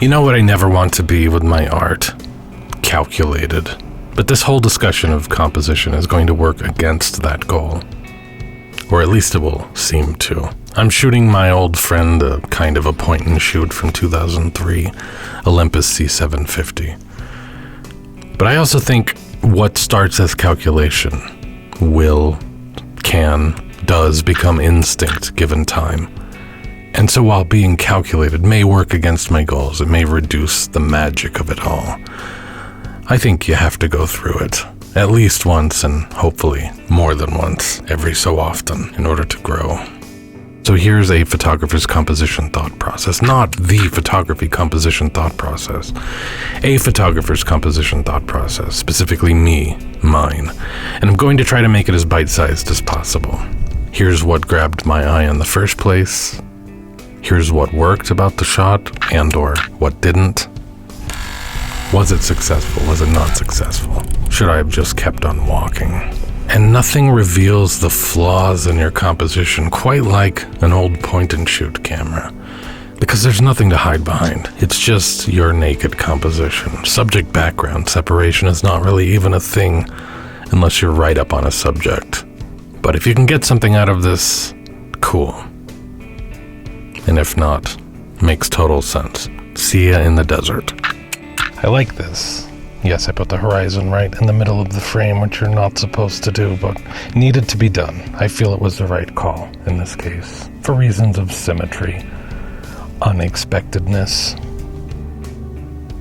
You know what I never want to be with my art? Calculated. But this whole discussion of composition is going to work against that goal. Or at least it will seem to. I'm shooting my old friend a kind of a point and shoot from 2003, Olympus C750. But I also think what starts as calculation will, can, does become instinct given time. And so while being calculated may work against my goals, it may reduce the magic of it all. I think you have to go through it, at least once and hopefully more than once, every so often, in order to grow. So here's a photographer's composition thought process, not the photography composition thought process. A photographer's composition thought process, specifically mine. And I'm going to try to make it as bite-sized as possible. Here's what grabbed my eye in the first place. Here's what worked about the shot and/or what didn't. Was it successful? Was it not successful? Should I have just kept on walking? And nothing reveals the flaws in your composition quite like an old point-and-shoot camera. Because there's nothing to hide behind. It's just your naked composition. Subject-background separation is not really even a thing unless you're right up on a subject. But if you can get something out of this, cool. And if not, makes total sense. See ya in the desert. I like this. Yes, I put the horizon right in the middle of the frame, which you're not supposed to do, but needed to be done. I feel it was the right call in this case, for reasons of symmetry, unexpectedness.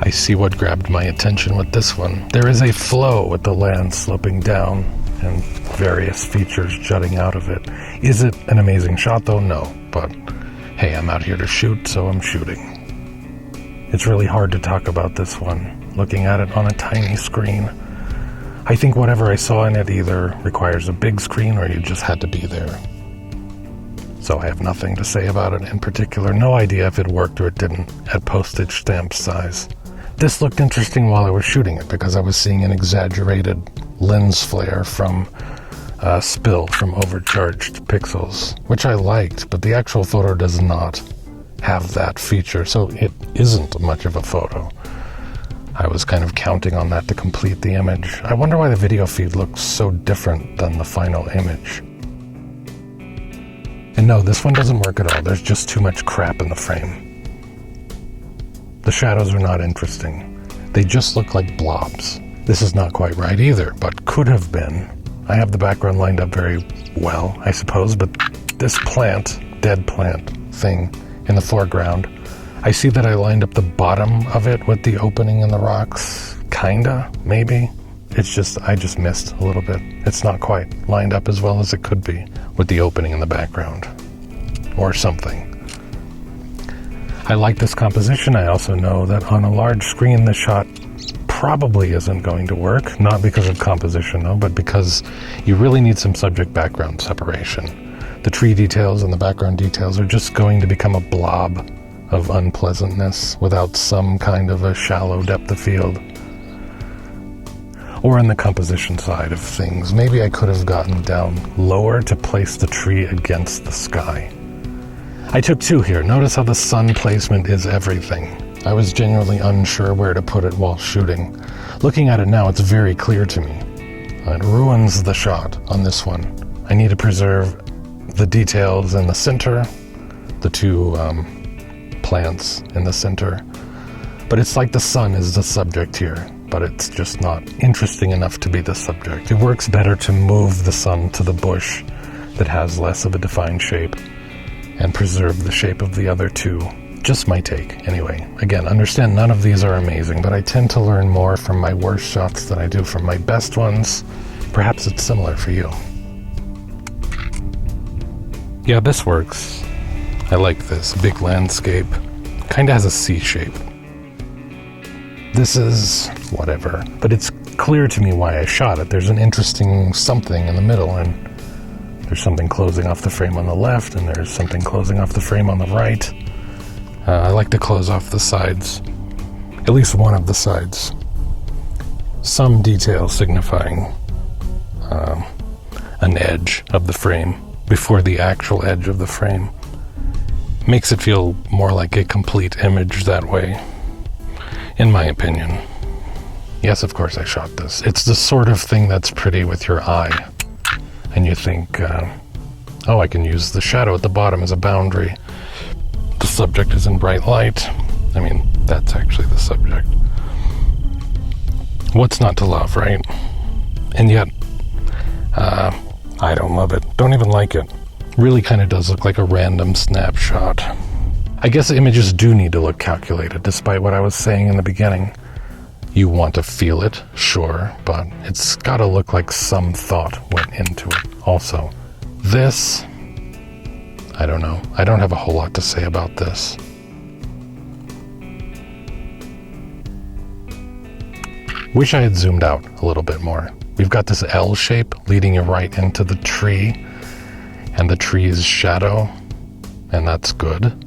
I see what grabbed my attention with this one. There is a flow with the land sloping down and various features jutting out of it. Is it an amazing shot though? No, but hey, I'm out here to shoot, so I'm shooting. It's really hard to talk about this one, looking at it on a tiny screen. I think whatever I saw in it either requires a big screen or you just had to be there. So I have nothing to say about it in particular. No idea if it worked or it didn't at postage stamp size. This looked interesting while I was shooting it because I was seeing an exaggerated lens flare from spill from overcharged pixels, which I liked, but the actual photo does not have that feature, so it isn't much of a photo. I was kind of counting on that to complete the image. I wonder why the video feed looks so different than the final image. And no, this one doesn't work at all. There's just too much crap in the frame. The shadows are not interesting. They just look like blobs. This is not quite right either, but could have been. I have the background lined up very well, I suppose, but this plant, dead plant thing in the foreground, I see that I lined up the bottom of it with the opening in the rocks, kinda, maybe. It's just, I just missed a little bit. It's not quite lined up as well as it could be with the opening in the background, or something. I like this composition. I also know that on a large screen, the shot probably isn't going to work, not because of composition though, but because you really need some subject-background separation. The tree details and the background details are just going to become a blob of unpleasantness without some kind of a shallow depth of field. Or on the composition side of things, maybe I could have gotten down lower to place the tree against the sky. I took two here. Notice how the sun placement is everything. I was genuinely unsure where to put it while shooting. Looking at it now, it's very clear to me. It ruins the shot on this one. I need to preserve the details in the center, the two plants in the center. But it's like the sun is the subject here, but it's just not interesting enough to be the subject. It works better to move the sun to the bush that has less of a defined shape and preserve the shape of the other two. Just my take, anyway. Again, understand none of these are amazing, but I tend to learn more from my worst shots than I do from my best ones. Perhaps it's similar for you. Yeah, this works. I like this. Big landscape. Kinda has a C shape. This is whatever, but it's clear to me why I shot it. There's an interesting something in the middle, and there's something closing off the frame on the left, and there's something closing off the frame on the right. I like to close off the sides, at least one of the sides. Some detail signifying an edge of the frame before the actual edge of the frame. Makes it feel more like a complete image that way. in my opinion. Yes, of course I shot this. It's the sort of thing that's pretty with your eye. And you think, oh, I can use the shadow at the bottom as a boundary. The subject is in bright light. I mean, that's actually the subject. What's not to love, right? And yet, I don't love it. Don't even like it. Really kind of does look like a random snapshot. I guess images do need to look calculated, despite what I was saying in the beginning. You want to feel it, sure, but it's got to look like some thought went into it. Also, this, I don't know. I don't have a whole lot to say about this. Wish I had zoomed out a little bit more. We've got this L shape leading you right into the tree, and the tree's shadow, and that's good.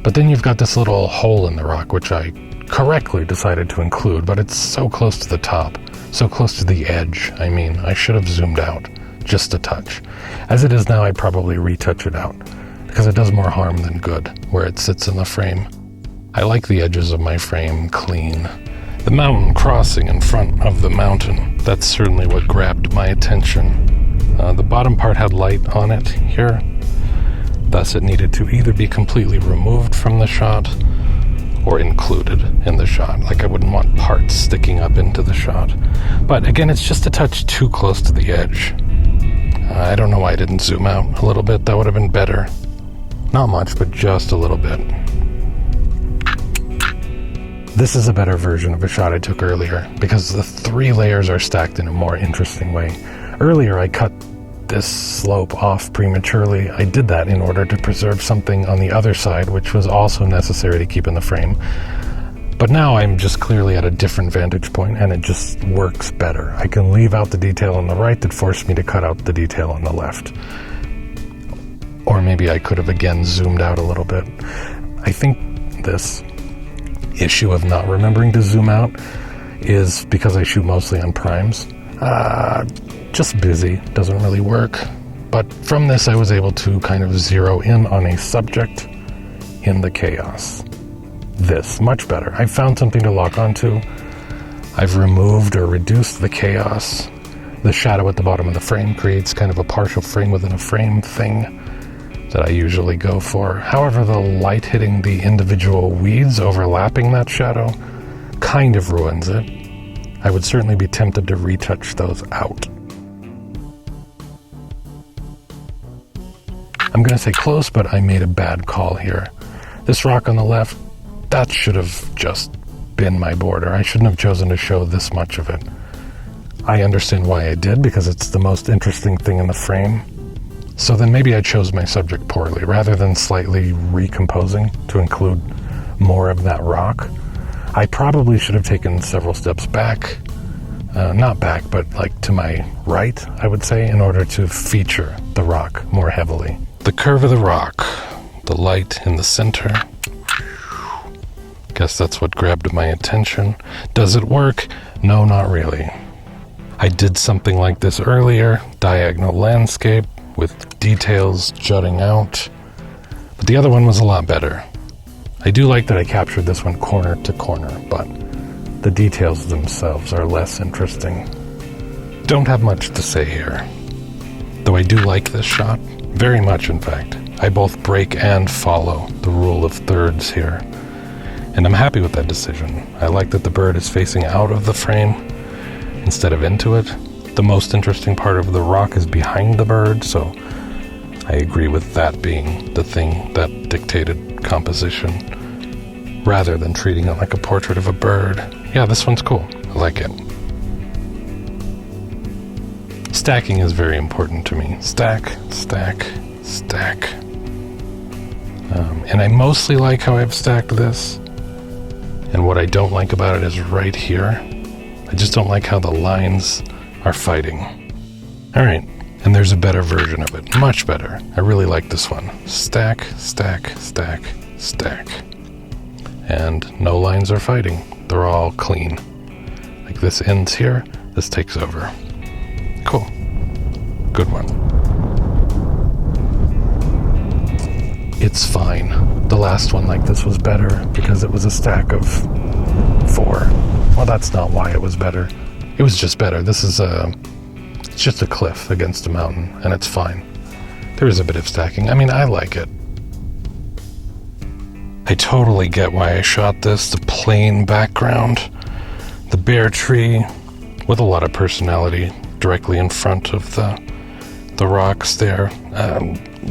But then you've got this little hole in the rock, which I correctly decided to include, but it's so close to the top, so close to the edge. I mean, I should have zoomed out just a touch. As it is now, I'd probably retouch it out, because it does more harm than good where it sits in the frame. I like the edges of my frame clean. The mountain crossing in front of the mountain, that's certainly what grabbed my attention. The bottom part had light on it here, thus it needed to either be completely removed from the shot or included in the shot. Like I wouldn't want parts sticking up into the shot. But again, it's just a touch too close to the edge. I don't know why I didn't zoom out a little bit. That would have been better. Not much, but just a little bit. This is a better version of a shot I took earlier because the 3 layers are stacked in a more interesting way. Earlier, I cut this slope off prematurely. I did that in order to preserve something on the other side, which was also necessary to keep in the frame. But now I'm just clearly at a different vantage point, and it just works better. I can leave out the detail on the right that forced me to cut out the detail on the left. Or maybe I could have again zoomed out a little bit. I think this issue of not remembering to zoom out is because I shoot mostly on primes. Just busy, doesn't really work. But from this I was able to kind of zero in on a subject in the chaos. This, much better. I found something to lock onto. I've removed or reduced the chaos. The shadow at the bottom of the frame creates kind of a partial frame within a frame thing that I usually go for. However, the light hitting the individual weeds overlapping that shadow kind of ruins it. I would certainly be tempted to retouch those out. I'm going to say close, but I made a bad call here. This rock on the left, that should have just been my border. I shouldn't have chosen to show this much of it. I understand why I did, because it's the most interesting thing in the frame. So then maybe I chose my subject poorly. Rather than slightly recomposing to include more of that rock, I probably should have taken several steps back. Not back, but like to my right, I would say, in order to feature the rock more heavily. The curve of the rock, the light in the center. Guess that's what grabbed my attention. Does it work? No, not really. I did something like this earlier, diagonal landscape with details jutting out, but the other one was a lot better. I do like that I captured this one corner to corner, but the details themselves are less interesting. Don't have much to say here, though I do like this shot, very much in fact. I both break and follow the rule of thirds here, and I'm happy with that decision. I like that the bird is facing out of the frame instead of into it. The most interesting part of the rock is behind the bird, so I agree with that being the thing that dictated composition, rather than treating it like a portrait of a bird. Yeah, this one's cool. I like it. Stacking is very important to me. Stack, stack, stack. And I mostly like how I've stacked this. And what I don't like about it is right here. I just don't like how the lines are fighting. All right, and there's a better version of it, much better. I really like this one. Stack, stack, stack, stack. And no lines are fighting. They're all clean. Like this ends here, this takes over. Cool. Good one. It's fine. The last one like this was better because it was a stack of before. Well, that's not why it was better. It was just better. This is it's just a cliff against a mountain, and it's fine. There is a bit of stacking. I mean, I like it. I totally get why I shot this. The plain background, the bare tree with a lot of personality directly in front of the rocks there.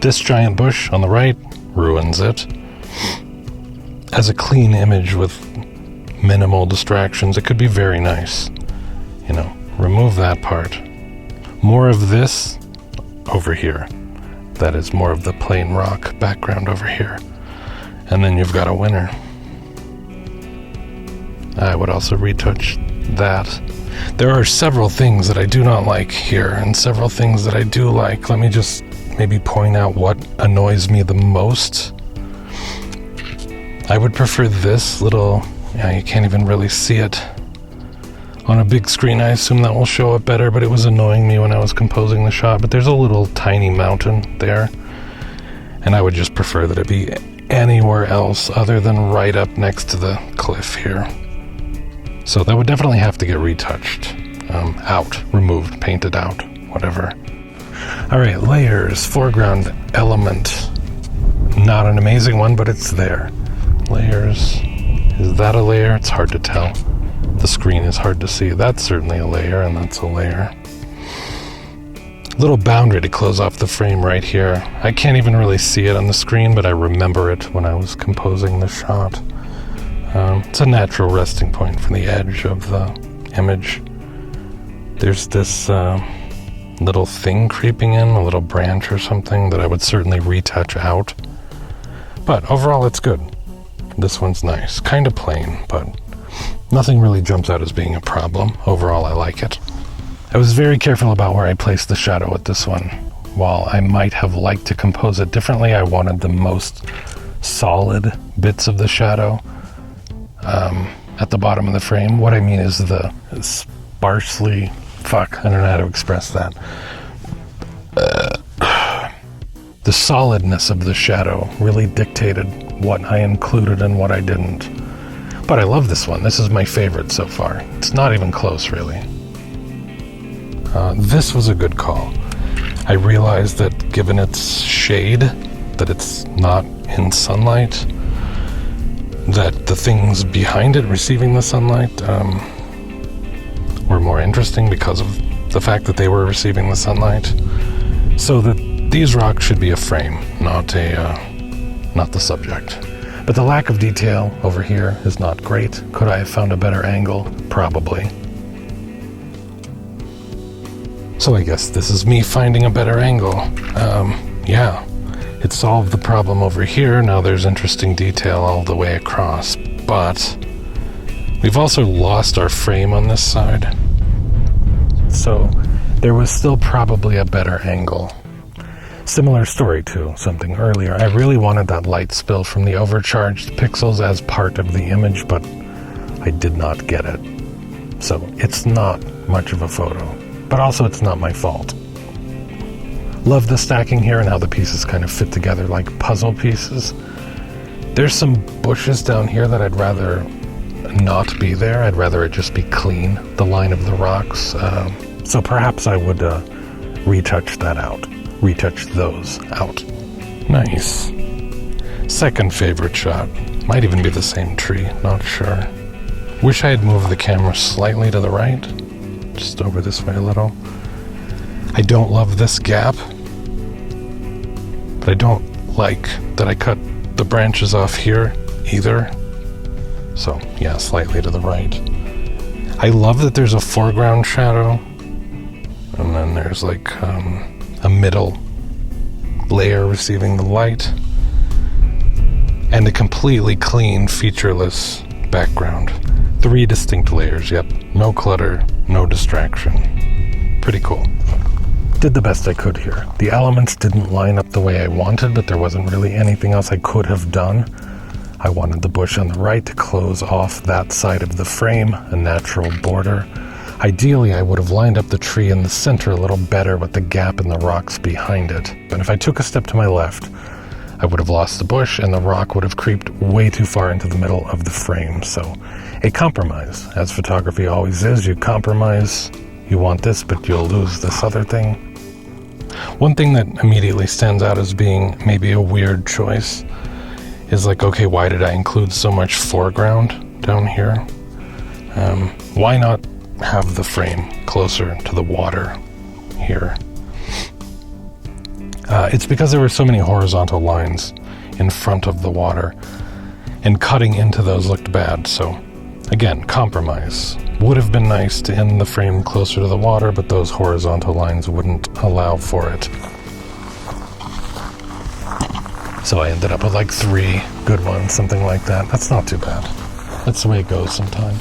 This giant bush on the right ruins it. As a clean image with minimal distractions, it could be very nice. You know, remove that part. More of this over here. That is more of the plain rock background over here. And then you've got a winner. I would also retouch that. There are several things that I do not like here and several things that I do like. Let me just maybe point out what annoys me the most. I would prefer this little, you can't even really see it on a big screen. I assume that will show up better, but it was annoying me when I was composing the shot. But there's a little tiny mountain there, and I would just prefer that it be anywhere else other than right up next to the cliff here. So that would definitely have to get retouched, out, removed, painted out, whatever. All right, layers, foreground element. Not an amazing one, but it's there. Layers, is that a layer? It's hard to tell. The screen is hard to see. That's certainly a layer, and that's a layer. Little boundary to close off the frame right here. I can't even really see it on the screen, but I remember it when I was composing the shot. It's a natural resting point for the edge of the image. There's this little thing creeping in, a little branch or something that I would certainly retouch out. But overall, it's good. This one's nice. Kind of plain, but nothing really jumps out as being a problem. Overall, I like it. I was very careful about where I placed the shadow with this one. While I might have liked to compose it differently, I wanted the most solid bits of the shadow at the bottom of the frame. What I mean is the sparsely... I don't know how to express that. The solidness of the shadow really dictated what I included and what I didn't. But I love this one. This is my favorite so far. It's not even close, really. This was a good call. I realized that given its shade, that it's not in sunlight, that the things behind it receiving the sunlight were more interesting because of the fact that they were receiving the sunlight. So that these rocks should be a frame, not the subject. But the lack of detail over here is not great. Could I have found a better angle? Probably. So I guess this is me finding a better angle. Yeah, it solved the problem over here. Now there's interesting detail all the way across, but we've also lost our frame on this side. So there was still probably a better angle. Similar story to something earlier. I really wanted that light spill from the overcharged pixels as part of the image, but I did not get it. So it's not much of a photo, but also it's not my fault. Love the stacking here and how the pieces kind of fit together like puzzle pieces. There's some bushes down here that I'd rather not be there. I'd rather it just be clean, the line of the rocks. So perhaps I would retouch that out. Retouch those out. Nice. Second favorite shot. Might even be the same tree, not sure. Wish I had moved the camera slightly to the right. Just over this way a little. I don't love this gap, but I don't like that I cut the branches off here either. So yeah, slightly to the right. I love that there's a foreground shadow, and then there's like a middle layer receiving the light, and a completely clean, featureless background. 3 distinct layers, yep. No clutter, no distraction. Pretty cool. Did the best I could here. The elements didn't line up the way I wanted, but there wasn't really anything else I could have done. I wanted the bush on the right to close off that side of the frame, a natural border. Ideally, I would have lined up the tree in the center a little better with the gap in the rocks behind it. But if I took a step to my left, I would have lost the bush and the rock would have creeped way too far into the middle of the frame. So a compromise, as photography always is. You compromise, you want this, but you'll lose this other thing. One thing that immediately stands out as being maybe a weird choice is like, okay, why did I include so much foreground down here? Why not have the frame closer to the water here? It's because there were so many horizontal lines in front of the water, and cutting into those looked bad. So again, compromise. Would have been nice to end the frame closer to the water, but those horizontal lines wouldn't allow for it. So I ended up with like 3 good ones, something like that. That's not too bad. That's the way it goes sometimes.